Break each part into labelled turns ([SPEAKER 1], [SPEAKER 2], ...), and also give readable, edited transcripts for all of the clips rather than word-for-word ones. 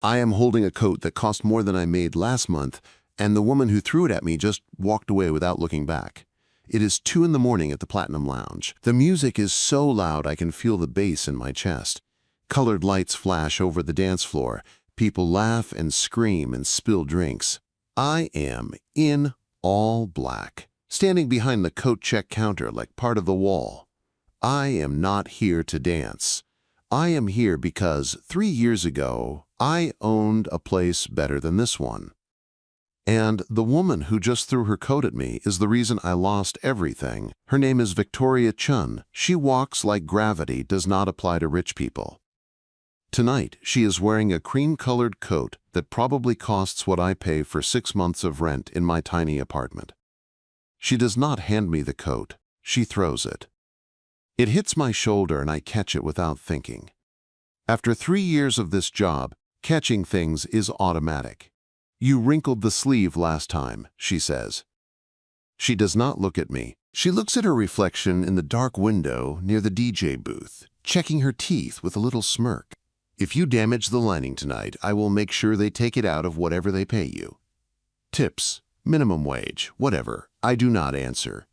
[SPEAKER 1] I am holding a coat that cost more than I made last month, and the woman who threw it at me just walked away without looking back. It is 2 in the morning at the Platinum Lounge. The music is so loud I can feel the bass in my chest. Colored lights flash over the dance floor. People laugh and scream and spill drinks. I am in all black, standing behind the coat check counter like part of the wall. I am not here to dance. I am here because 3 years ago, I owned a place better than this one. And the woman who just threw her coat at me is the reason I lost everything. Her name is Victoria Chun. She walks like gravity does not apply to rich people. Tonight, she is wearing a cream-colored coat that probably costs what I pay for 6 months of rent in my tiny apartment. She does not hand me the coat. She throws it. It hits my shoulder and I catch it without thinking. After 3 years of this job, catching things is automatic. You wrinkled the sleeve last time, she says. She does not look at me. She looks at her reflection in the dark window near the DJ booth, checking her teeth with a little smirk. If you damage the lining tonight, I will make sure they take it out of whatever they pay you. Tips, minimum wage, whatever. I do not answer.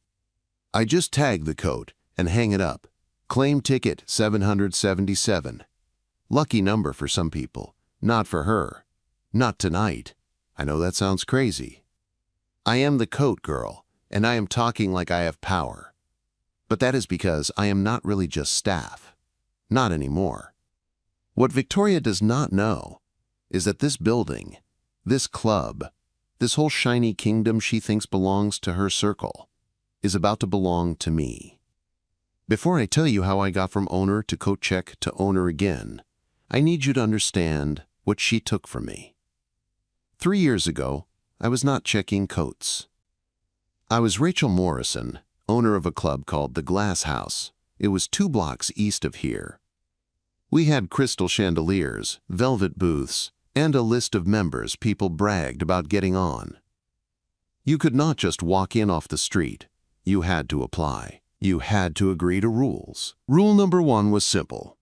[SPEAKER 1] I just tag the coat and hang it up. Claim ticket 777. Lucky number for some people. Not for her. Not tonight. I know that sounds crazy. I am the coat girl, and I am talking like I have power. But that is because I am not really just staff. Not anymore. What Victoria does not know is that this building, this club, this whole shiny kingdom she thinks belongs to her circle, is about to belong to me. Before I tell you how I got from owner to coat check to owner again, I need you to understand what she took from me. 3 years ago, I was not checking coats. I was Rachel Morrison, owner of a club called the Glass House. It was 2 blocks east of here. We had crystal chandeliers, velvet booths, and a list of members people bragged about getting on. You could not just walk in off the street. You had to apply. You had to agree to rules. Rule number 1 was simple.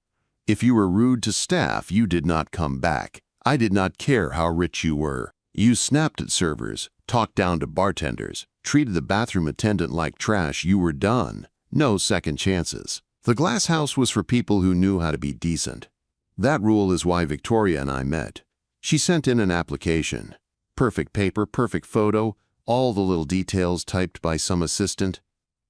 [SPEAKER 1] If you were rude to staff, you did not come back. I did not care how rich you were. You snapped at servers, talked down to bartenders, treated the bathroom attendant like trash, you were done. No second chances. The Glass House was for people who knew how to be decent. That rule is why Victoria and I met. She sent in an application. Perfect paper, perfect photo, all the little details typed by some assistant.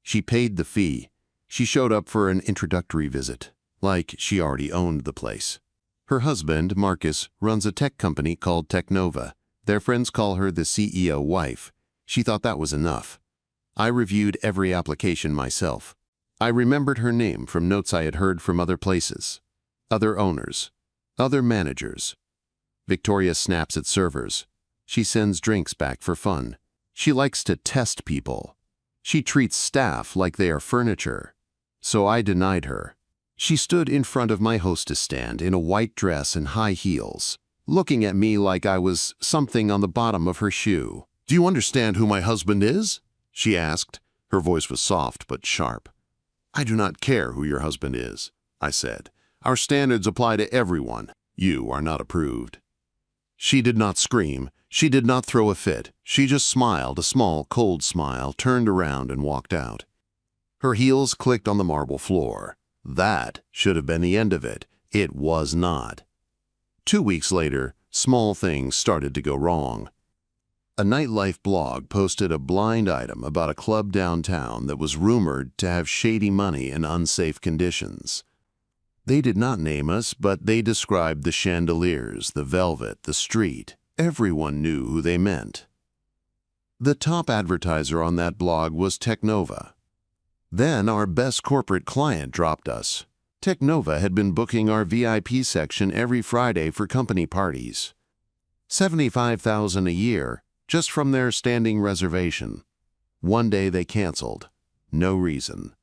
[SPEAKER 1] She paid the fee. She showed up for an introductory visit, like she already owned the place. Her husband, Marcus, runs a tech company called Technova. Their friends call her the CEO wife. She thought that was enough. I reviewed every application myself. I remembered her name from notes I had heard from other places, other owners, other managers. Victoria snaps at servers. She sends drinks back for fun. She likes to test people. She treats staff like they are furniture. So I denied her. She stood in front of my hostess stand in a white dress and high heels, looking at me like I was something on the bottom of her shoe. "Do you understand who my husband is?" she asked. Her voice was soft but sharp. "I do not care who your husband is," I said. "Our standards apply to everyone. You are not approved." She did not scream. She did not throw a fit. She just smiled, a small, cold smile, turned around and walked out. Her heels clicked on the marble floor. That should have been the end of it. It was not. 2 weeks later, small things started to go wrong. A nightlife blog posted a blind item about a club downtown that was rumored to have shady money and unsafe conditions. They did not name us, but they described the chandeliers, the velvet, the street. Everyone knew who they meant. The top advertiser on that blog was Technova. Then our best corporate client dropped us. Technova had been booking our VIP section every Friday for company parties. $75,000 a year, just from their standing reservation. One day they canceled. No reason.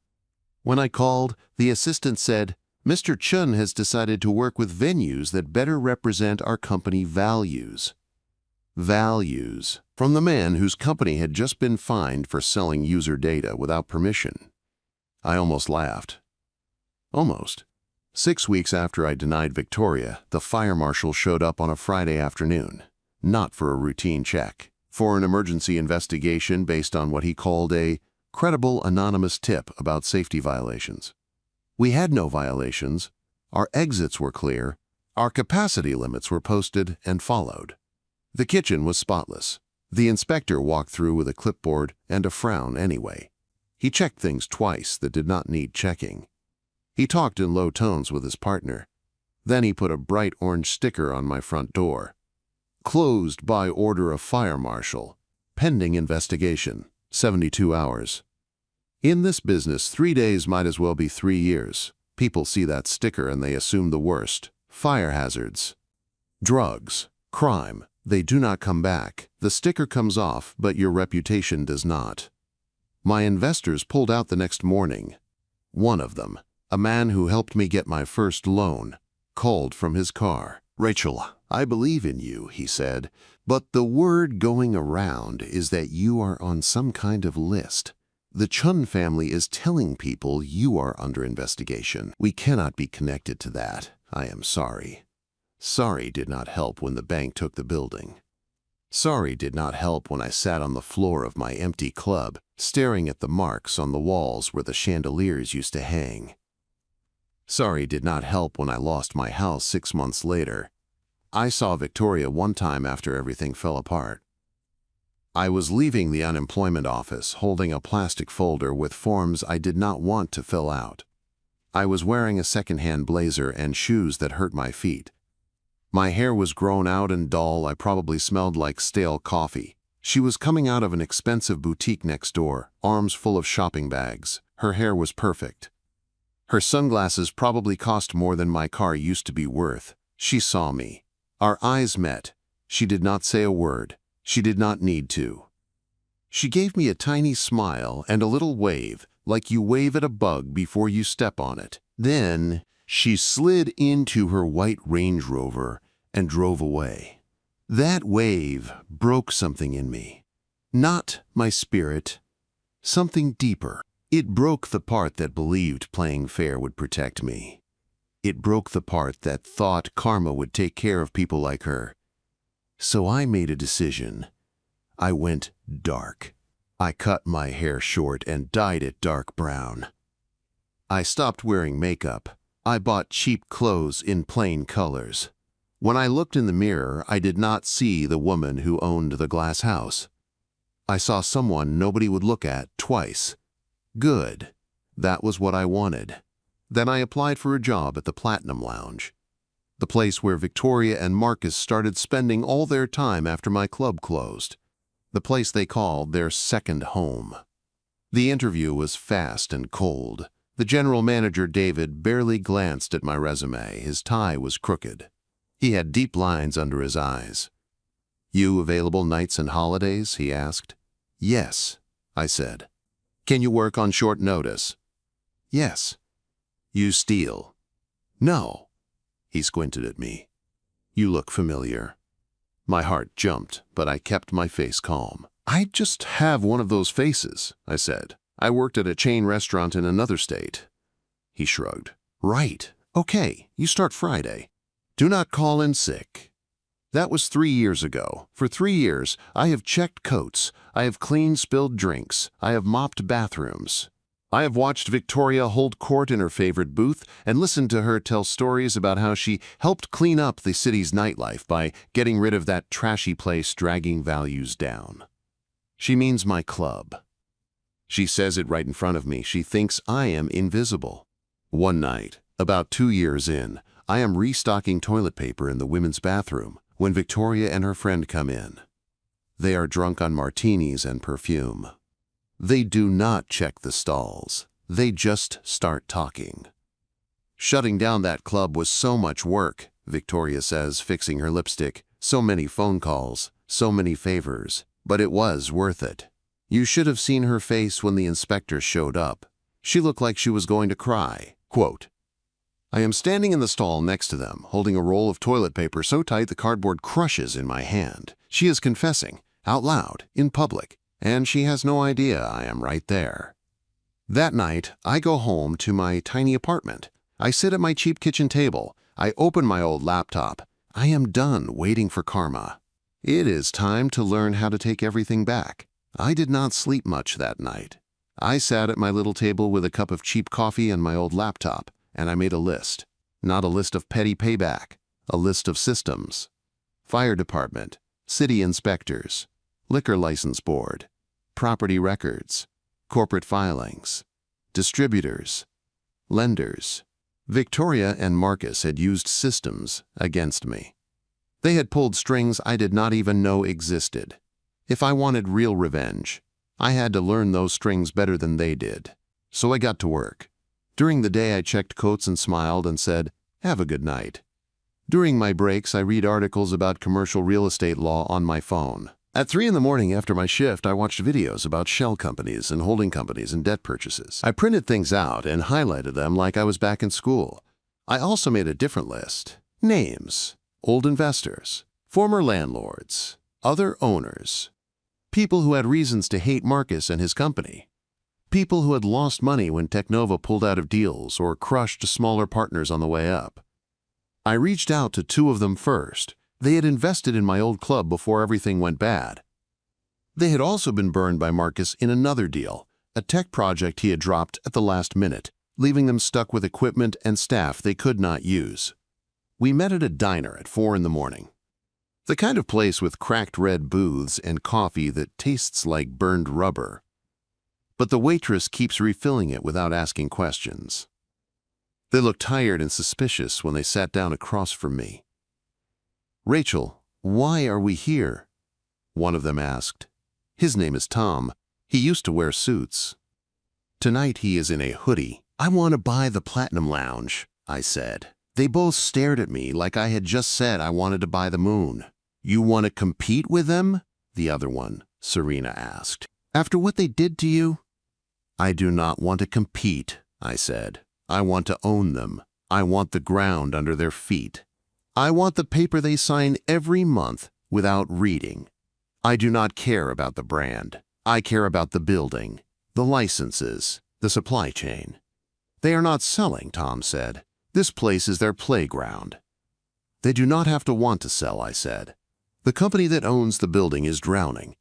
[SPEAKER 1] When I called, the assistant said, "Mr. Chun has decided to work with venues that better represent our company values." Values. From the man whose company had just been fined for selling user data without permission. I almost laughed. Almost. 6 weeks after I denied Victoria, the fire marshal showed up on a Friday afternoon. Not for a routine check, for an emergency investigation based on what he called a credible anonymous tip about safety violations. We had no violations. Our exits were clear. Our capacity limits were posted and followed. The kitchen was spotless. The inspector walked through with a clipboard and a frown anyway. He checked things twice that did not need checking. He talked in low tones with his partner. Then he put a bright orange sticker on my front door. Closed by order of fire marshal. Pending investigation. 72 hours. In this business, 3 days might as well be 3 years. People see that sticker and they assume the worst. Fire hazards. Drugs. Crime. They do not come back. The sticker comes off, but your reputation does not. My investors pulled out the next morning. One of them, a man who helped me get my first loan, called from his car. "Rachel, I believe in you," he said, "but the word going around is that you are on some kind of list. The Chun family is telling people you are under investigation. We cannot be connected to that. I am sorry." Sorry did not help when the bank took the building. Sorry did not help when I sat on the floor of my empty club, staring at the marks on the walls where the chandeliers used to hang. Sorry did not help when I lost my house 6 months later. I saw Victoria one time after everything fell apart. I was leaving the unemployment office holding a plastic folder with forms I did not want to fill out. I was wearing a second-hand blazer and shoes that hurt my feet. My hair was grown out and dull. I probably smelled like stale coffee. She was coming out of an expensive boutique next door, arms full of shopping bags. Her hair was perfect. Her sunglasses probably cost more than my car used to be worth. She saw me. Our eyes met. She did not say a word. She did not need to. She gave me a tiny smile and a little wave, like you wave at a bug before you step on it. Then she slid into her white Range Rover and drove away. That wave broke something in me. Not my spirit. Something deeper. It broke the part that believed playing fair would protect me. It broke the part that thought karma would take care of people like her. So I made a decision. I went dark. I cut my hair short and dyed it dark brown. I stopped wearing makeup. I bought cheap clothes in plain colors. When I looked in the mirror, I did not see the woman who owned the glass house. I saw someone nobody would look at twice. Good. That was what I wanted. Then I applied for a job at the Platinum Lounge, the place where Victoria and Marcus started spending all their time after my club closed, the place they called their second home. The interview was fast and cold. The general manager, David, barely glanced at my resume. His tie was crooked. He had deep lines under his eyes. "You available nights and holidays?" he asked. "Yes," I said. "Can you work on short notice?" "Yes." "You steal?" "No." He squinted at me. "You look familiar." My heart jumped, but I kept my face calm. "I just have one of those faces," I said. "I worked at a chain restaurant in another state." He shrugged. "Right. Okay, you start Friday. Do not call in sick." That was 3 years ago. For 3 years, I have checked coats. I have cleaned spilled drinks. I have mopped bathrooms. I have watched Victoria hold court in her favorite booth and listened to her tell stories about how she helped clean up the city's nightlife by getting rid of that trashy place dragging values down. She means my club. She says it right in front of me. She thinks I am invisible. One night, about 2 years in, I am restocking toilet paper in the women's bathroom when Victoria and her friend come in. They are drunk on martinis and perfume. They do not check the stalls. They just start talking. "Shutting down that club was so much work," Victoria says, fixing her lipstick. "So many phone calls, so many favors. But it was worth it." You should have seen her face when the inspector showed up. She looked like she was going to cry. Quote, "I am standing in the stall next to them, holding a roll of toilet paper so tight the cardboard crushes in my hand. She is confessing, out loud, in public, and she has no idea I am right there. That night, I go home to my tiny apartment. I sit at my cheap kitchen table. I open my old laptop. I am done waiting for karma. It is time to learn how to take everything back. I did not sleep much that night. I sat at my little table with a cup of cheap coffee and my old laptop, and I made a list. Not a list of petty payback, a list of systems. Fire department, city inspectors, liquor license board, property records, corporate filings, distributors, lenders. Victoria and Marcus had used systems against me. They had pulled strings I did not even know existed. If I wanted real revenge, I had to learn those strings better than they did. So I got to work. During the day I checked quotes and smiled and said, "Have a good night." During my breaks I read articles about commercial real estate law on my phone. At 3 in the morning after my shift, I watched videos about shell companies and holding companies and debt purchases. I printed things out and highlighted them like I was back in school. I also made a different list. Names, old investors, former landlords, other owners, people who had reasons to hate Marcus and his company, people who had lost money when Teknova pulled out of deals or crushed smaller partners on the way up. I reached out to 2 of them first. They had invested in my old club before everything went bad. They had also been burned by Marcus in another deal, a tech project he had dropped at the last minute, leaving them stuck with equipment and staff they could not use. We met at a diner at 4 in the morning. The kind of place with cracked red booths and coffee that tastes like burned rubber. But the waitress keeps refilling it without asking questions. They looked tired and suspicious when they sat down across from me. "Rachel, why are we here?" one of them asked. His name is Tom. He used to wear suits. Tonight he is in a hoodie. "I want to buy the Platinum Lounge," I said. They both stared at me like I had just said I wanted to buy the moon. "You want to compete with them?" the other one, Serena, asked. "After what they did to you?" "I do not want to compete," I said. "I want to own them. I want the ground under their feet. I want the paper they sign every month without reading. I do not care about the brand. I care about the building, the licenses, the supply chain." "They are not selling," Tom said. "This place is their playground." "They do not have to want to sell," I said. "The company that owns the building is drowning.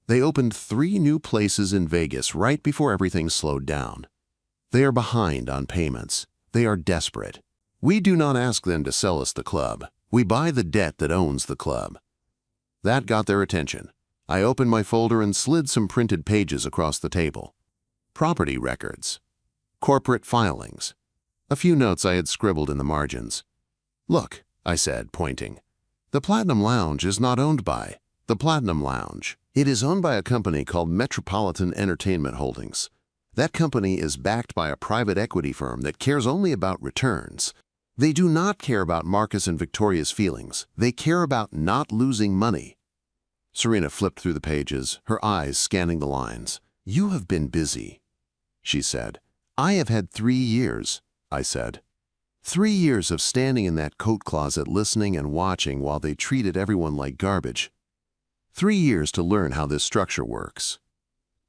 [SPEAKER 1] They opened 3 new places in Vegas right before everything slowed down. They are behind on payments. They are desperate. We do not ask them to sell us the club. We buy the debt that owns the club." That got their attention. I opened my folder and slid some printed pages across the table. Property records. Corporate filings. A few notes I had scribbled in the margins. "Look," I said, pointing. "The Platinum Lounge is not owned by the Platinum Lounge. It is owned by a company called Metropolitan Entertainment Holdings. That company is backed by a private equity firm that cares only about returns. They do not care about Marcus and Victoria's feelings. They care about not losing money." Serena flipped through the pages, her eyes scanning the lines. "You have been busy," she said. "I have had 3 years," I said. 3 years of standing in that coat closet listening and watching while they treated everyone like garbage. 3 years to learn how this structure works.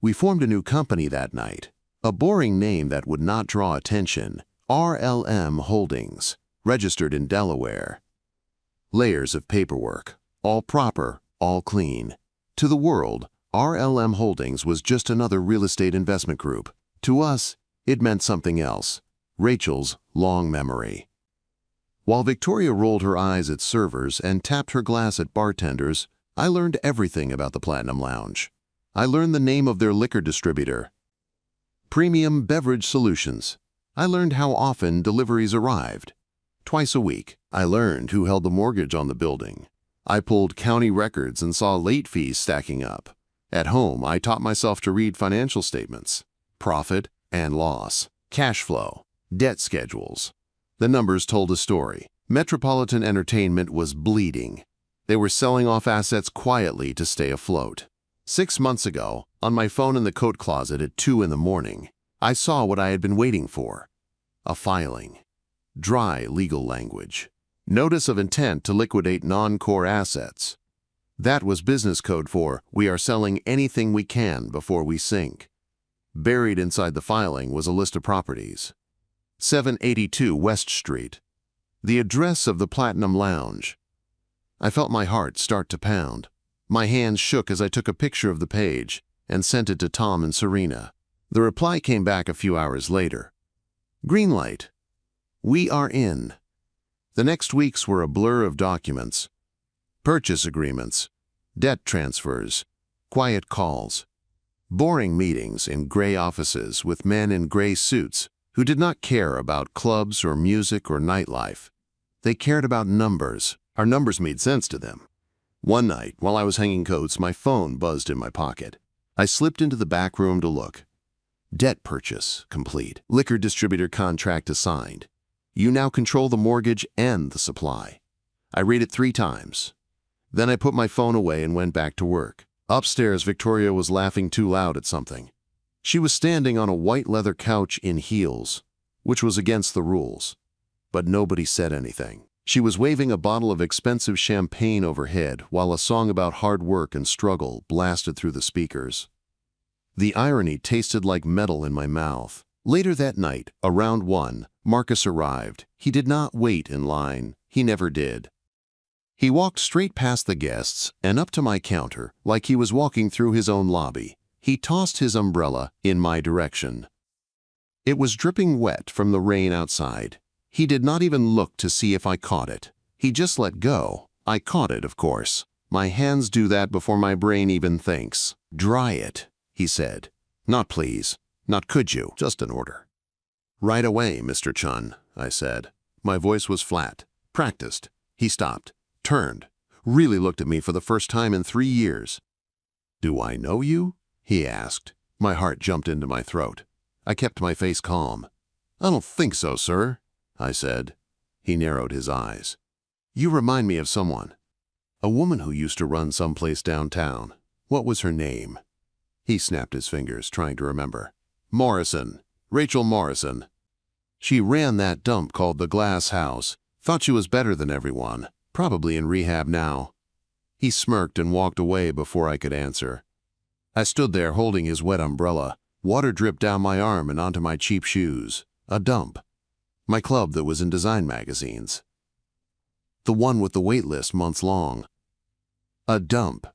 [SPEAKER 1] We formed a new company that night. A boring name that would not draw attention. RLM Holdings, registered in Delaware. Layers of paperwork, all proper, all clean. To the world, RLM Holdings was just another real estate investment group. To us, it meant something else. Rachel's long memory. While Victoria rolled her eyes at servers and tapped her glass at bartenders, I learned everything about the Platinum Lounge. I learned the name of their liquor distributor, Premium Beverage Solutions. I learned how often deliveries arrived. Twice a week. I learned who held the mortgage on the building. I pulled county records and saw late fees stacking up. At home, I taught myself to read financial statements, profit and loss, cash flow, debt schedules. The numbers told a story. Metropolitan Entertainment was bleeding. They were selling off assets quietly to stay afloat. 6 months ago, on my phone in the coat closet at 2 in the morning, I saw what I had been waiting for. A filing. Dry legal language. Notice of intent to liquidate non-core assets. That was business code for "we are selling anything we can before we sink." Buried inside the filing was a list of properties. 782 West Street. The address of the Platinum Lounge. I felt my heart start to pound. My hands shook as I took a picture of the page and sent it to Tom and Serena. The reply came back a few hours later. Green light. We are in. The next weeks were a blur of documents. Purchase agreements, debt transfers, quiet calls, boring meetings in gray offices with men in gray suits who did not care about clubs or music or nightlife. They cared about numbers. Our numbers made sense to them. One night, while I was hanging coats, my phone buzzed in my pocket. I slipped into the back room to look. Debt purchase complete. Liquor distributor contract assigned. You now control the mortgage and the supply. I read it 3 times. Then I put my phone away and went back to work. Upstairs, Victoria was laughing too loud at something. She was standing on a white leather couch in heels, which was against the rules. But nobody said anything. She was waving a bottle of expensive champagne overhead while a song about hard work and struggle blasted through the speakers. The irony tasted like metal in my mouth. Later that night, around 1, Marcus arrived. He did not wait in line. He never did. He walked straight past the guests and up to my counter like he was walking through his own lobby. He tossed his umbrella in my direction. It was dripping wet from the rain outside. He did not even look to see if I caught it. He just let go. I caught it, of course. My hands do that before my brain even thinks. Dry it, he said. Not please. Not could you. Just an order. Right away, Mr. Chun, I said. My voice was flat. Practiced. He stopped. Turned. Really looked at me for the first time in 3 years. Do I know you? He asked. My heart jumped into my throat. I kept my face calm. I don't think so, sir, I said. He narrowed his eyes. You remind me of someone. A woman who used to run someplace downtown. What was her name? He snapped his fingers, trying to remember. Morrison. Rachel Morrison. She ran that dump called the Glass House. Thought she was better than everyone. Probably in rehab now. He smirked and walked away before I could answer. I stood there holding his wet umbrella. Water dripped down my arm and onto my cheap shoes. A dump. My club that was in design magazines. The one with the wait list months long. A dump.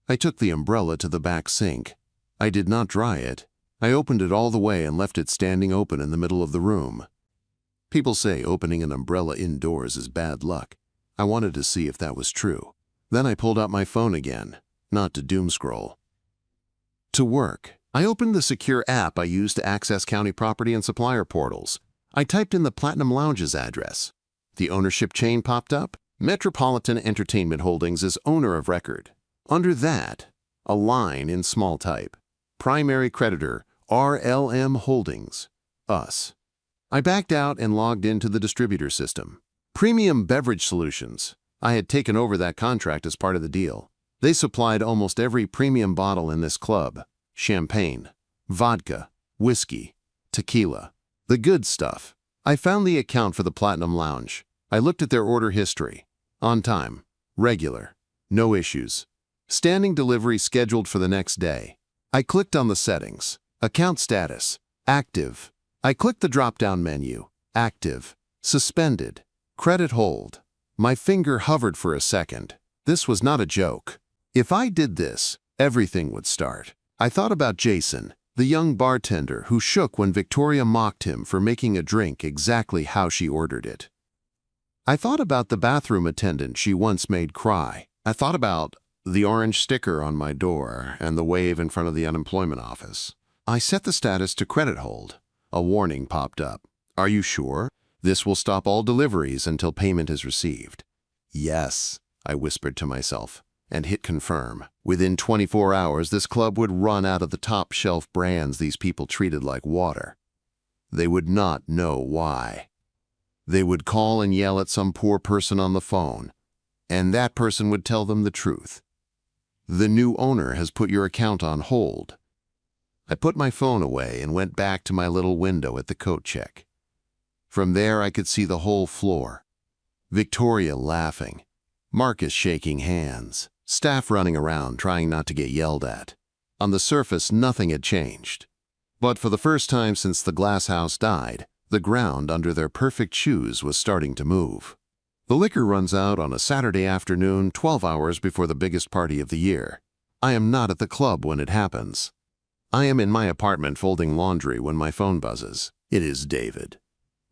[SPEAKER 1] I took the umbrella to the back sink. I did not dry it. I opened it all the way and left it standing open in the middle of the room. People say opening an umbrella indoors is bad luck. I wanted to see if that was true. Then I pulled out my phone again, not to doom scroll. To work. I opened the secure app I use to access county property and supplier portals. I typed in the Platinum Lounge's address. The ownership chain popped up. Metropolitan Entertainment Holdings is owner of record. Under that, a line in small type. Primary creditor, RLM Holdings, us. I backed out and logged into the distributor system. Premium Beverage Solutions. I had taken over that contract as part of the deal. They supplied almost every premium bottle in this club. Champagne, vodka, whiskey, tequila. The good stuff. I found the account for the Platinum Lounge. I looked at their order history. On time. Regular. No issues. Standing delivery scheduled for the next day. I clicked on the settings. Account status. Active. I clicked the drop-down menu. Active. Suspended. Credit hold. My finger hovered for a second. This was not a joke. If I did this, everything would start. I thought about Jason, the young bartender who shook when Victoria mocked him for making a drink exactly how she ordered it. I thought about the bathroom attendant she once made cry. I thought about the orange sticker on my door and the wave in front of the unemployment office. I set the status to credit hold. A warning popped up. Are you sure? This will stop all deliveries until payment is received. Yes, I whispered to myself, and hit confirm. Within 24 hours, this club would run out of the top-shelf brands these people treated like water. They would not know why. They would call and yell at some poor person on the phone, and that person would tell them the truth. The new owner has put your account on hold. I put my phone away and went back to my little window at the coat check. From there, I could see the whole floor. Victoria laughing. Marcus shaking hands. Staff running around trying not to get yelled at. On the surface, nothing had changed. But for the first time since the Glass House died, The ground under their perfect shoes was starting to move. The liquor runs out on a Saturday afternoon, 12 hours before the biggest party of the year. I am not at the club when it happens. I am in my apartment folding laundry when my phone buzzes. It is David.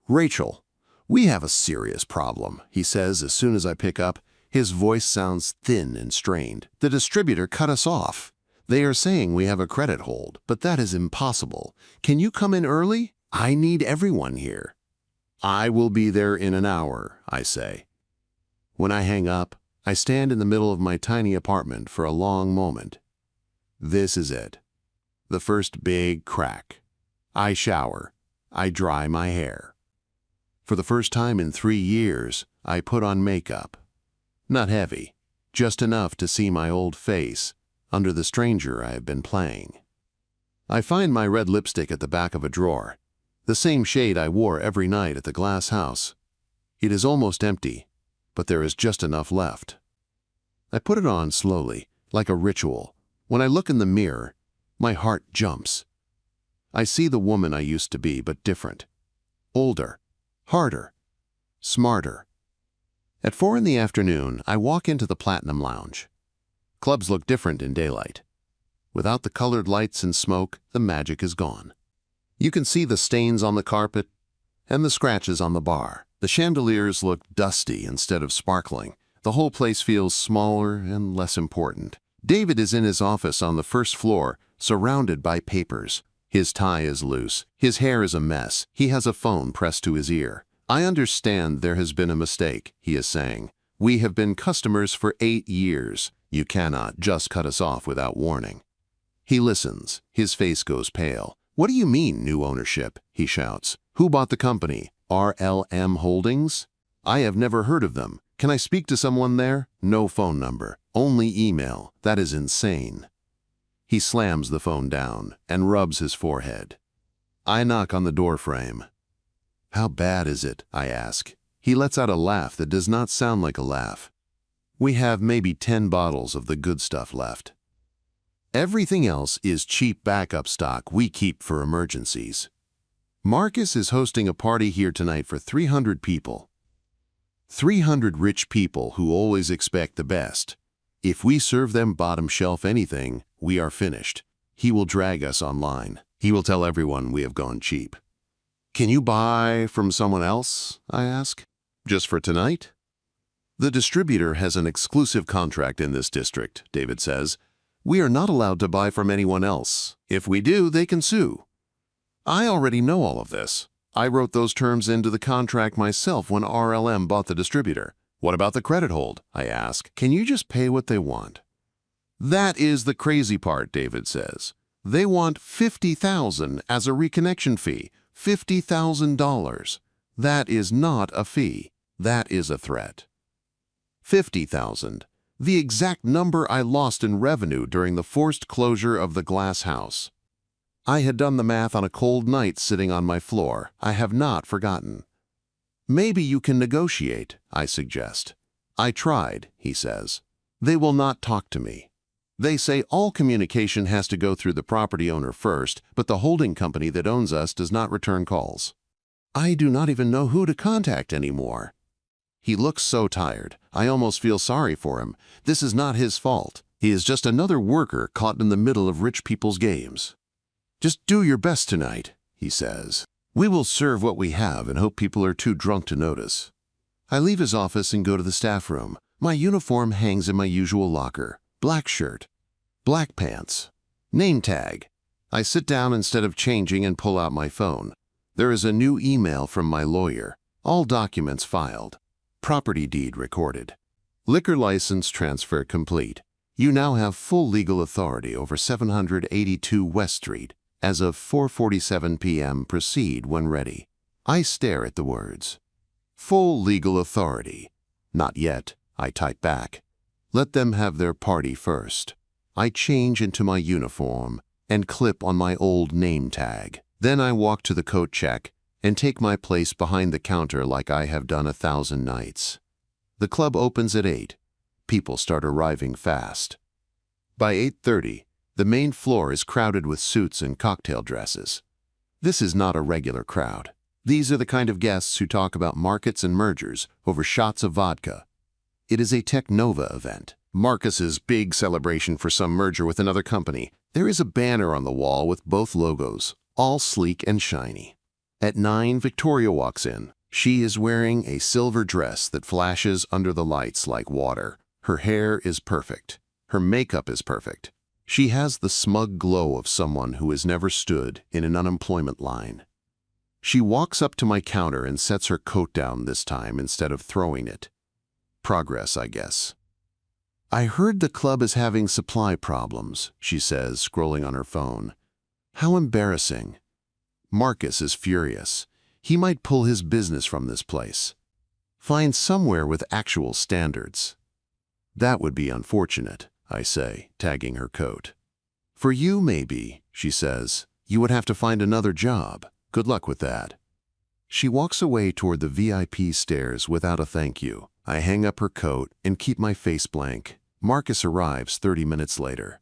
[SPEAKER 1] "Rachel, we have a serious problem," he says as soon as I pick up. His voice sounds thin and strained. "The distributor cut us off. They are saying we have a credit hold, but that is impossible. Can you come in early? I need everyone here." "I will be there in an hour," I say. When I hang up, I stand in the middle of my tiny apartment for a long moment. This is it. The first big crack. I shower. I dry my hair. For the first time in 3 years, I put on makeup. Not heavy, just enough to see my old face under the stranger I have been playing. I find my red lipstick at the back of a drawer, the same shade I wore every night at the glass house. It is almost empty, but there is just enough left. I put it on slowly, like a ritual. When I look in the mirror, my heart jumps. I see the woman I used to be, but different. Older, harder, smarter. At 4 in the afternoon, I walk into the Platinum Lounge. Clubs look different in daylight. Without the colored lights and smoke, the magic is gone. You can see the stains on the carpet and the scratches on the bar. The chandeliers look dusty instead of sparkling. The whole place feels smaller and less important. David is in his office on the first floor, surrounded by papers. His tie is loose. His hair is a mess. He has a phone pressed to his ear. "I understand there has been a mistake," he is saying. "We have been customers for 8 years. You cannot just cut us off without warning." He listens. His face goes pale. "What do you mean, new ownership?" he shouts. "Who bought the company? RLM Holdings? I have never heard of them. Can I speak to someone there? No phone number. Only email. That is insane." He slams the phone down and rubs his forehead. I knock on the door frame. "How bad is it?" I ask. He lets out a laugh that does not sound like a laugh. "We have maybe 10 bottles of the good stuff left. Everything else is cheap backup stock we keep for emergencies. Marcus is hosting a party here tonight for 300 people. 300 rich people who always expect the best. If we serve them bottom shelf anything, we are finished. He will drag us online. He will tell everyone we have gone cheap." "Can you buy from someone else?" I ask. "Just for tonight?" "The distributor has an exclusive contract in this district," David says. "We are not allowed to buy from anyone else. If we do, they can sue." I already know all of this. I wrote those terms into the contract myself when RLM bought the distributor. "What about the credit hold?" I ask. "Can you just pay what they want?" "That is the crazy part," David says. "They want $50,000 as a reconnection fee. $50,000. That is not a fee. That is a threat." 50,000. The exact number I lost in revenue during the forced closure of the glass house. I had done the math on a cold night sitting on my floor. I have not forgotten. "Maybe you can negotiate," I suggest. "I tried," he says. "They will not talk to me. They say all communication has to go through the property owner first, but the holding company that owns us does not return calls. I do not even know who to contact anymore." He looks so tired. I almost feel sorry for him. This is not his fault. He is just another worker caught in the middle of rich people's games. "Just do your best tonight," he says. "We will serve what we have and hope people are too drunk to notice." I leave his office and go to the staff room. My uniform hangs in my usual locker. Black shirt, black pants, name tag. I sit down instead of changing and pull out my phone. There is a new email from my lawyer. All documents filed. Property deed recorded. Liquor license transfer complete. You now have full legal authority over 782 West Street. As of 4:47 p.m., proceed when ready. I stare at the words. Full legal authority. Not yet, I type back. Let them have their party first. I change into my uniform and clip on my old name tag. Then I walk to the coat check and take my place behind the counter like I have done 1,000 nights. The club opens at 8. People start arriving fast. By 8:30, the main floor is crowded with suits and cocktail dresses. This is not a regular crowd. These are the kind of guests who talk about markets and mergers over shots of vodka. It is a Technova event. Marcus's big celebration for some merger with another company. There is a banner on the wall with both logos, all sleek and shiny. At 9, Victoria walks in. She is wearing a silver dress that flashes under the lights like water. Her hair is perfect. Her makeup is perfect. She has the smug glow of someone who has never stood in an unemployment line. She walks up to my counter and sets her coat down this time instead of throwing it. Progress, I guess. "I heard the club is having supply problems," she says, scrolling on her phone. "How embarrassing." Marcus is furious. He might pull his business from this place. Find somewhere with actual standards. "That would be unfortunate," I say, tagging her coat. "For you, maybe," she says. "You would have to find another job. Good luck with that." She walks away toward the VIP stairs without a thank you. I hang up her coat and keep my face blank. Marcus arrives 30 minutes later.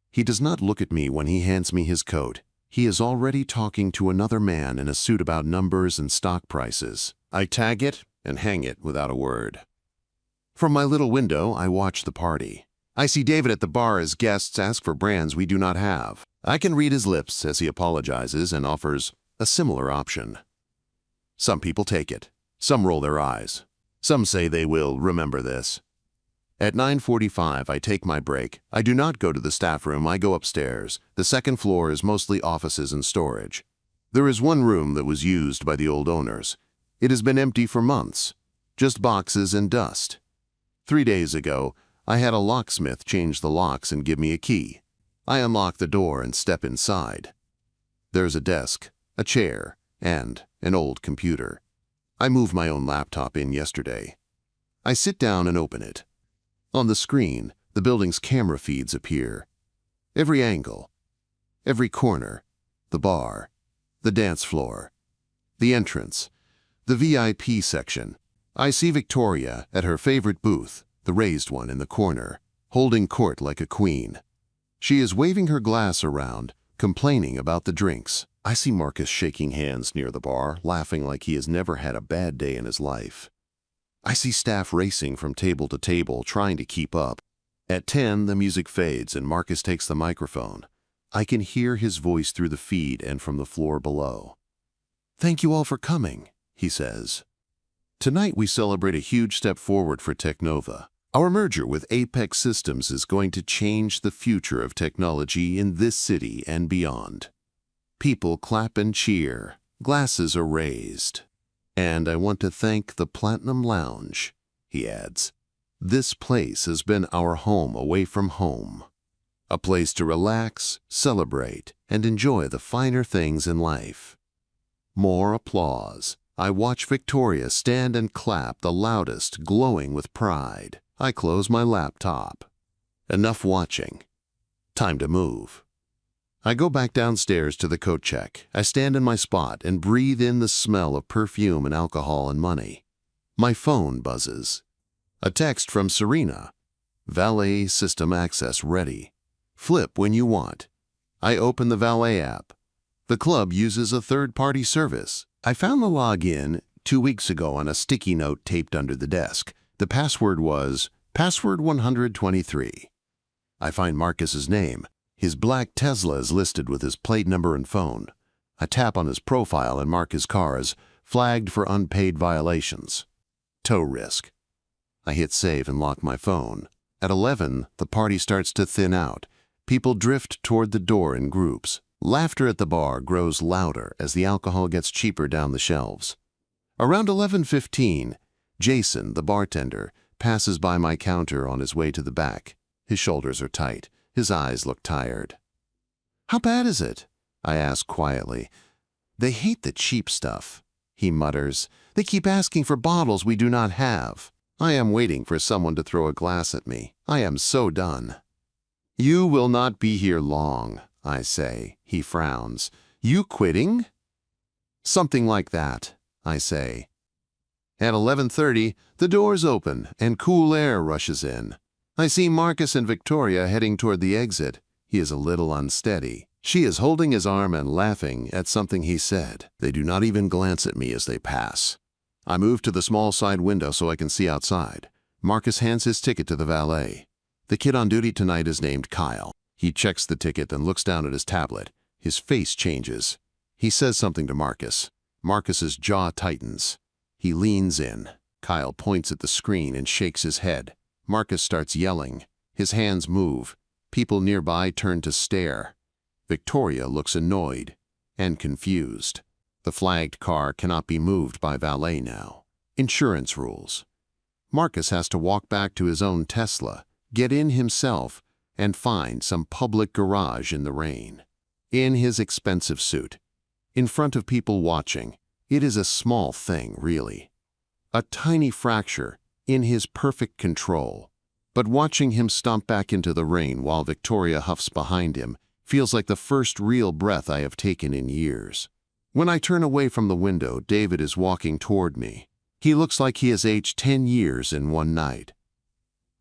[SPEAKER 1] He does not look at me when he hands me his coat. He is already talking to another man in a suit about numbers and stock prices. I tag it and hang it without a word. From my little window, I watch the party. I see David at the bar as guests ask for brands we do not have. I can read his lips as he apologizes and offers a similar option. Some people take it. Some roll their eyes. Some say they will remember this. At 9:45, I take my break. I do not go to the staff room, I go upstairs. The second floor is mostly offices and storage. There is one room that was used by the old owners. It has been empty for months. Just boxes and dust. 3 days ago, I had a locksmith change the locks and give me a key. I unlock the door and step inside. There's a desk, a chair, and an old computer. I moved my own laptop in yesterday. I sit down and open it. On the screen, the building's camera feeds appear. Every angle, every corner, the bar, the dance floor, the entrance, the VIP section. I see Victoria at her favorite booth, the raised one in the corner, holding court like a queen. She is waving her glass around, complaining about the drinks. I see Marcus shaking hands near the bar, laughing like he has never had a bad day in his life. I see staff racing from table to table, trying to keep up. At 10, the music fades and Marcus takes the microphone. I can hear his voice through the feed and from the floor below. "Thank you all for coming," he says. "Tonight we celebrate a huge step forward for Technova. Our merger with Apex Systems is going to change the future of technology in this city and beyond." People clap and cheer. Glasses are raised. "And I want to thank the Platinum Lounge," he adds. "This place has been our home away from home. A place to relax, celebrate, and enjoy the finer things in life." More applause. I watch Victoria stand and clap the loudest, glowing with pride. I close my laptop. Enough watching. Time to move. I go back downstairs to the coat check. I stand in my spot and breathe in the smell of perfume and alcohol and money. My phone buzzes. A text from Serena. "Valet system access ready. Flip when you want." I open the Valet app. The club uses a third-party service. I found the login 2 weeks ago on a sticky note taped under the desk. The password was password 123. I find Marcus's name. His black Tesla is listed with his plate number and phone. I tap on his profile and mark his car as flagged for unpaid violations. Tow risk. I hit save and lock my phone. At 11, the party starts to thin out. People drift toward the door in groups. Laughter at the bar grows louder as the alcohol gets cheaper down the shelves. Around 11:15, Jason, the bartender, passes by my counter on his way to the back. His shoulders are tight. His eyes look tired. "How bad is it?" I ask quietly. "They hate the cheap stuff," he mutters. "They keep asking for bottles we do not have." I am waiting for someone to throw a glass at me. I am so done. "You will not be here long," I say. He frowns. "You quitting?" "Something like that," I say. At 11:30, the doors open and cool air rushes in. I see Marcus and Victoria heading toward the exit. He is a little unsteady. She is holding his arm and laughing at something he said. They do not even glance at me as they pass. I move to the small side window so I can see outside. Marcus hands his ticket to the valet. The kid on duty tonight is named Kyle. He checks the ticket and looks down at his tablet. His face changes. He says something to Marcus. Marcus's jaw tightens. He leans in. Kyle points at the screen and shakes his head. Marcus starts yelling. His hands move. People nearby turn to stare. Victoria looks annoyed and confused. The flagged car cannot be moved by valet now. Insurance rules. Marcus has to walk back to his own Tesla, get in himself, and find some public garage in the rain. In his expensive suit, in front of people watching, it is a small thing, really. A tiny fracture in his perfect control. But watching him stomp back into the rain while Victoria huffs behind him feels like the first real breath I have taken in years. When I turn away from the window, David is walking toward me. He looks like he has aged 10 years in one night.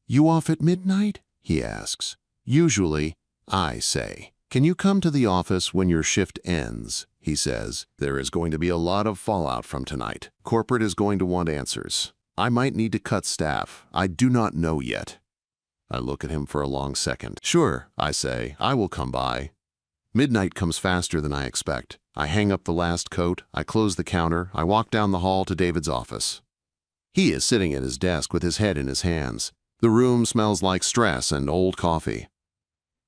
[SPEAKER 1] "You off at midnight?" he asks. "Usually," I say. "Can you come to the office when your shift ends?" he says. "There is going to be a lot of fallout from tonight. Corporate is going to want answers. I might need to cut staff. I do not know yet." I look at him for a long second. "Sure," I say. "I will come by." Midnight comes faster than I expect. I hang up the last coat, I close the counter, I walk down the hall to David's office. He is sitting at his desk with his head in his hands. The room smells like stress and old coffee.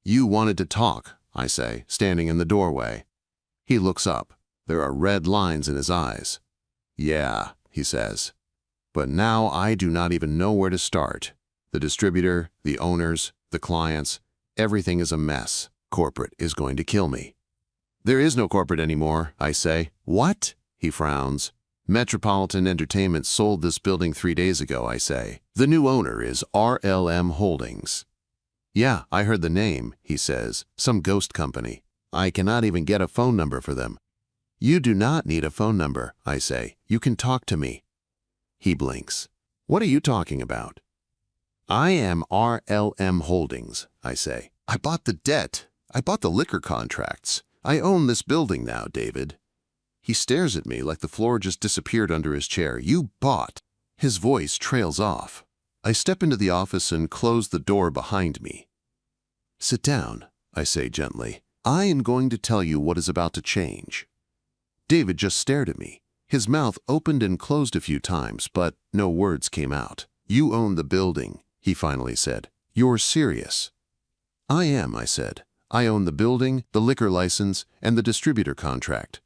[SPEAKER 1] "You wanted to talk," I say, standing in the doorway. He looks up. There are red lines in his eyes. "Yeah," he says. "But now I do not even know where to start. The distributor, the owners, the clients, everything is a mess. Corporate is going to kill me." "There is no corporate anymore," I say. "What?" He frowns. "Metropolitan Entertainment sold this building 3 days ago," I say. "The new owner is RLM Holdings." "Yeah, I heard the name," he says. "Some ghost company. I cannot even get a phone number for them." "You do not need a phone number," I say. "You can talk to me." He blinks. "What are you talking about?" "I am RLM Holdings," I say. "I bought the debt. I bought the liquor contracts. I own this building now, David." He stares at me like the floor just disappeared under his chair. "You bought." His voice trails off. I step into the office and close the door behind me. "Sit down," I say gently. "I am going to tell you what is about to change." David just stared at me. His mouth opened and closed a few times, but no words came out. "You own the building," he finally said. "You're serious." "I am," I said. "I own the building, the liquor license, and the distributor contract.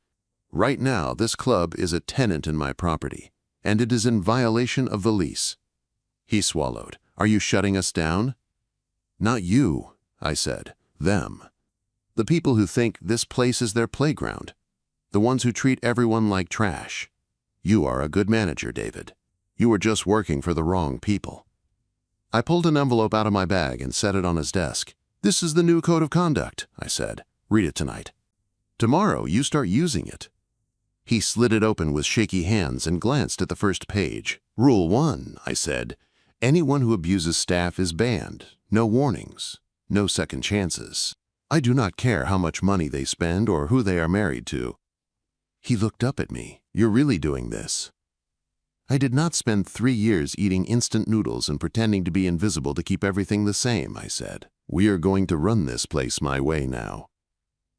[SPEAKER 1] Right now, this club is a tenant in my property, and it is in violation of the lease." He swallowed. "Are you shutting us down?" "Not you," I said. "Them. The people who think this place is their playground. The ones who treat everyone like trash. You are a good manager, David. You are just working for the wrong people." I pulled an envelope out of my bag and set it on his desk. "This is the new code of conduct," I said. "Read it tonight. Tomorrow, you start using it." He slid it open with shaky hands and glanced at the first page. "Rule 1, I said. "Anyone who abuses staff is banned. No warnings. No second chances. I do not care how much money they spend or who they are married to." He looked up at me. "You're really doing this?" I did not spend 3 years eating instant noodles and pretending to be invisible to keep everything the same, I said. "We are going to run this place my way now."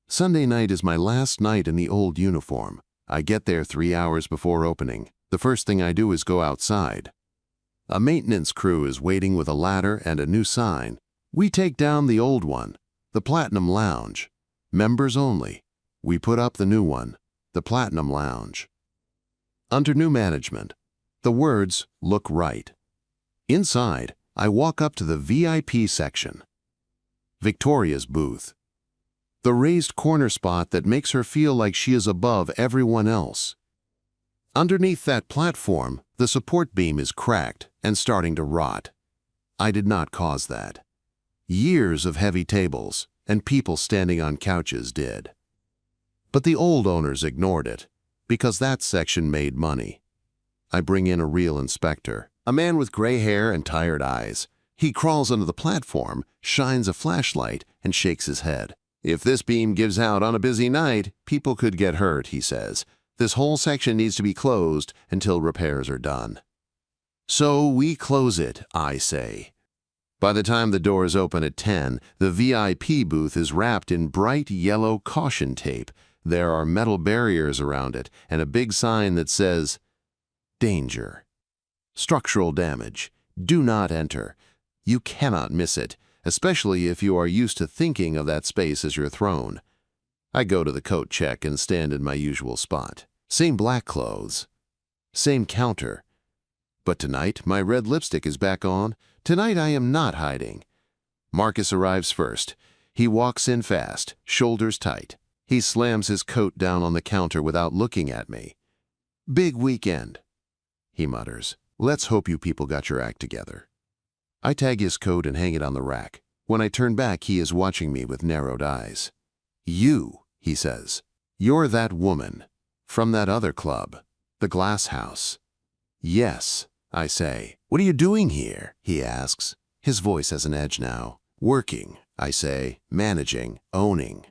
[SPEAKER 1] Sunday night is my last night in the old uniform. I get there 3 hours before opening. The first thing I do is go outside. A maintenance crew is waiting with a ladder and a new sign. We take down the old one, the Platinum Lounge. Members only. We put up the new one, the Platinum Lounge. Under new management, the words look right. Inside, I walk up to the VIP section. Victoria's booth. The raised corner spot that makes her feel like she is above everyone else. Underneath that platform, the support beam is cracked and starting to rot. I did not cause that. Years of heavy tables and people standing on couches did. But the old owners ignored it, because that section made money. I bring in a real inspector, a man with gray hair and tired eyes. He crawls onto the platform, shines a flashlight, and shakes his head. If this beam gives out on a busy night, people could get hurt, he says. This whole section needs to be closed until repairs are done. So we close it, I say. By the time the doors open at 10, the VIP booth is wrapped in bright yellow caution tape. There are metal barriers around it and a big sign that says, "Danger. Structural damage. Do not enter." You cannot miss it, especially if you are used to thinking of that space as your throne. I go to the coat check and stand in my usual spot. Same black clothes. Same counter. But tonight, my red lipstick is back on. Tonight I am not hiding. Marcus arrives first. He walks in fast, shoulders tight. He slams his coat down on the counter without looking at me. "Big weekend," he mutters. "Let's hope you people got your act together." I tag his coat and hang it on the rack. When I turn back, he is watching me with narrowed eyes. "You," he says. "You're that woman. From that other club. The Glass House." "Yes," I say. "What are you doing here?" he asks. His voice has an edge now. "Working," I say. "Managing. Owning."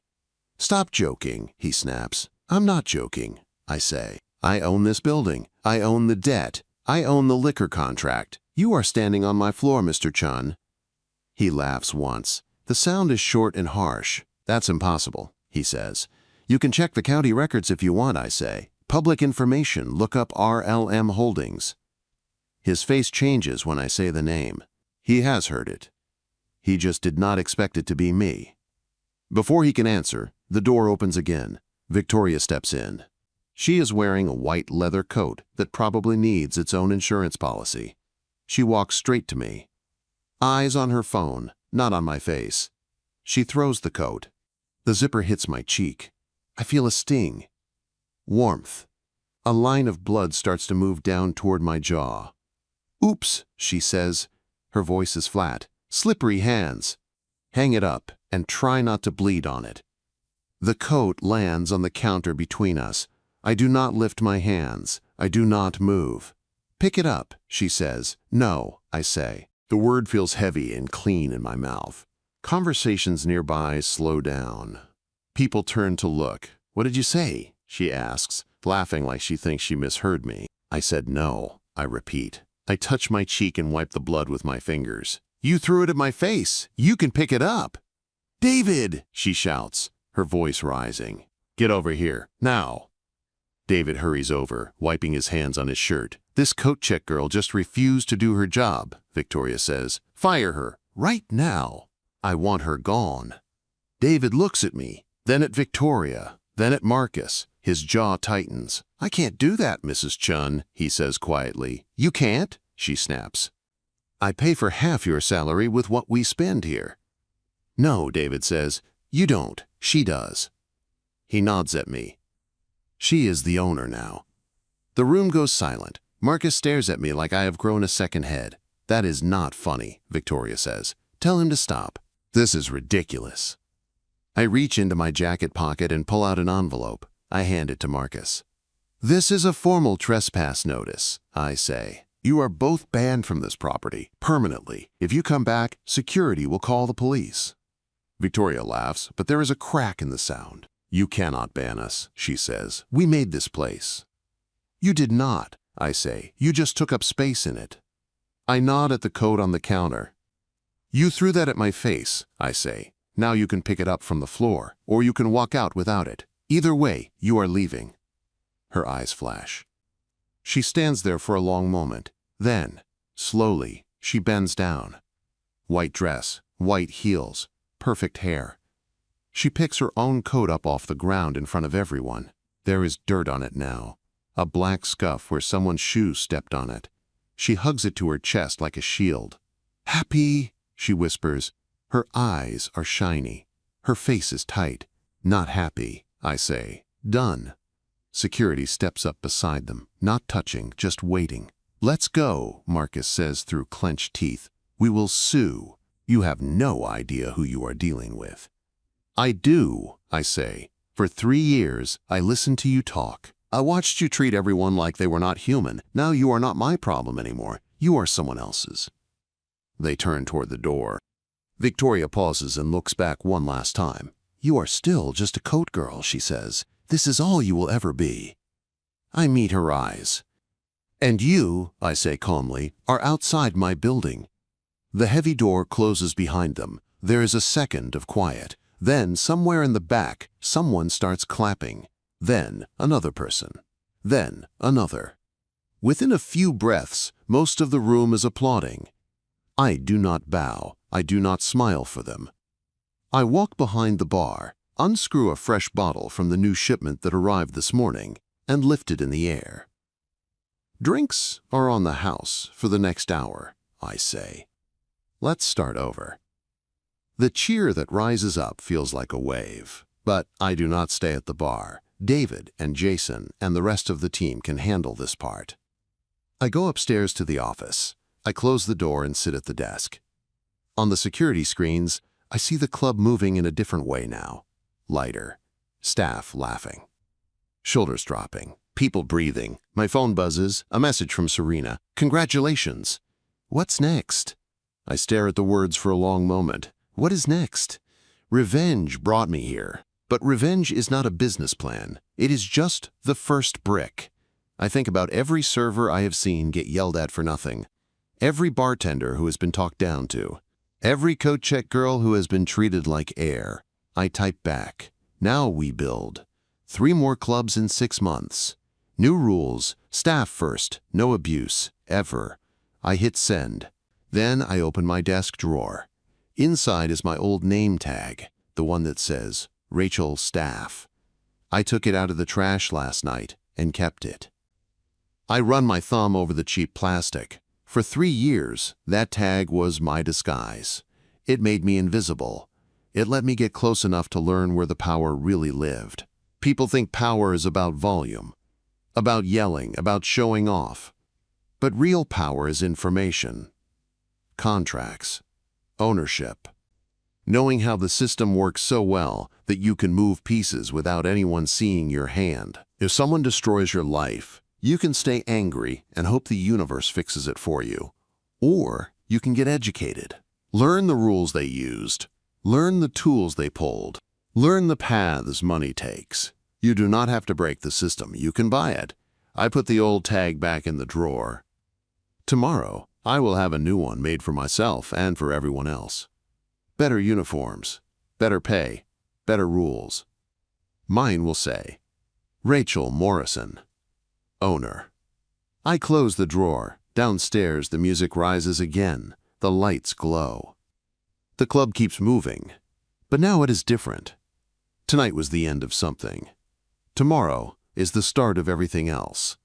[SPEAKER 1] "Stop joking," he snaps. "I'm not joking," I say. "I own this building. I own the debt. I own the liquor contract. You are standing on my floor, Mr. Chun." He laughs once. The sound is short and harsh. "That's impossible," he says. "You can check the county records if you want," I say. "Public information. Look up RLM Holdings." His face changes when I say the name. He has heard it. He just did not expect it to be me. Before he can answer, the door opens again. Victoria steps in. She is wearing a white leather coat that probably needs its own insurance policy. She walks straight to me. Eyes on her phone, not on my face. She throws the coat. The zipper hits my cheek. I feel a sting. Warmth. A line of blood starts to move down toward my jaw. "Oops," she says. Her voice is flat. "Slippery hands. Hang it up and try not to bleed on it." The coat lands on the counter between us. I do not lift my hands. I do not move. "Pick it up," she says. "No," I say. The word feels heavy and clean in my mouth. Conversations nearby slow down. People turn to look. "What did you say?" she asks, laughing like she thinks she misheard me. I said no, I repeat. I touch my cheek and wipe the blood with my fingers. "You threw it at my face. You can pick it up." "David!" she shouts, her voice rising. "Get over here, now." David hurries over, wiping his hands on his shirt. "This coat check girl just refused to do her job," Victoria says. "Fire her, right now. I want her gone." David looks at me, then at Victoria, then at Marcus. His jaw tightens. "I can't do that, Mrs. Chun," he says quietly. "You can't?" she snaps. "I pay for half your salary with what we spend here." "No," David says. "You don't. She does." He nods at me. She is the owner now. The room goes silent. Marcus stares at me like I have grown a second head. "That is not funny," Victoria says. "Tell him to stop. This is ridiculous." I reach into my jacket pocket and pull out an envelope. I hand it to Marcus. "This is a formal trespass notice," I say. "You are both banned from this property, permanently. If you come back, security will call the police." Victoria laughs, but there is a crack in the sound. "You cannot ban us," she says. "We made this place." "You did not," I say. "You just took up space in it." I nod at the coat on the counter. "You threw that at my face," I say. "Now you can pick it up from the floor, or you can walk out without it. Either way, you are leaving." Her eyes flash. She stands there for a long moment. Then, slowly, she bends down. White dress, white heels, perfect hair. She picks her own coat up off the ground in front of everyone. There is dirt on it now, a black scuff where someone's shoe stepped on it. She hugs it to her chest like a shield. "Happy," she whispers. Her eyes are shiny. Her face is tight. "Not happy," I say. "Done." Security steps up beside them, not touching, just waiting. "Let's go," Marcus says through clenched teeth. "We will sue. You have no idea who you are dealing with." "I do," I say. "For 3 years, I listened to you talk. I watched you treat everyone like they were not human. Now you are not my problem anymore. You are someone else's." They turn toward the door. Victoria pauses and looks back one last time. "You are still just a coat girl," she says. "This is all you will ever be." I meet her eyes. "And you," I say calmly, "are outside my building." The heavy door closes behind them. There is a second of quiet. Then, somewhere in the back, someone starts clapping. Then, another person. Then, another. Within a few breaths, most of the room is applauding. I do not bow. I do not smile for them. I walk behind the bar, unscrew a fresh bottle from the new shipment that arrived this morning, and lift it in the air. "Drinks are on the house for the next hour," I say. "Let's start over." The cheer that rises up feels like a wave, but I do not stay at the bar. David and Jason and the rest of the team can handle this part. I go upstairs to the office. I close the door and sit at the desk. On the security screens, I see the club moving in a different way now. Lighter. Staff laughing. Shoulders dropping. People breathing. My phone buzzes. A message from Serena. "Congratulations." What's next? I stare at the words for a long moment. What is next? Revenge brought me here. But revenge is not a business plan. It is just the first brick. I think about every server I have seen get yelled at for nothing. Every bartender who has been talked down to. Every coat check girl who has been treated like air. I type back. Now we build. 3 more clubs in 6 months. New rules. Staff first. No abuse. Ever. I hit send. Then I open my desk drawer. Inside is my old name tag, the one that says Rachel Staff. I took it out of the trash last night and kept it. I run my thumb over the cheap plastic. For 3 years, that tag was my disguise. It made me invisible. It let me get close enough to learn where the power really lived. People think power is about volume, about yelling, about showing off. But real power is information, contracts, ownership. Knowing how the system works so well that you can move pieces without anyone seeing your hand. If someone destroys your life, you can stay angry and hope the universe fixes it for you. Or you can get educated. Learn the rules they used. Learn the tools they pulled. Learn the paths money takes. You do not have to break the system. You can buy it. I put the old tag back in the drawer. Tomorrow, I will have a new one made for myself and for everyone else. Better uniforms, better pay, better rules. Mine will say, Rachel Morrison, owner. I close the drawer. Downstairs, the music rises again. The lights glow. The club keeps moving, but now it is different. Tonight was the end of something. Tomorrow is the start of everything else.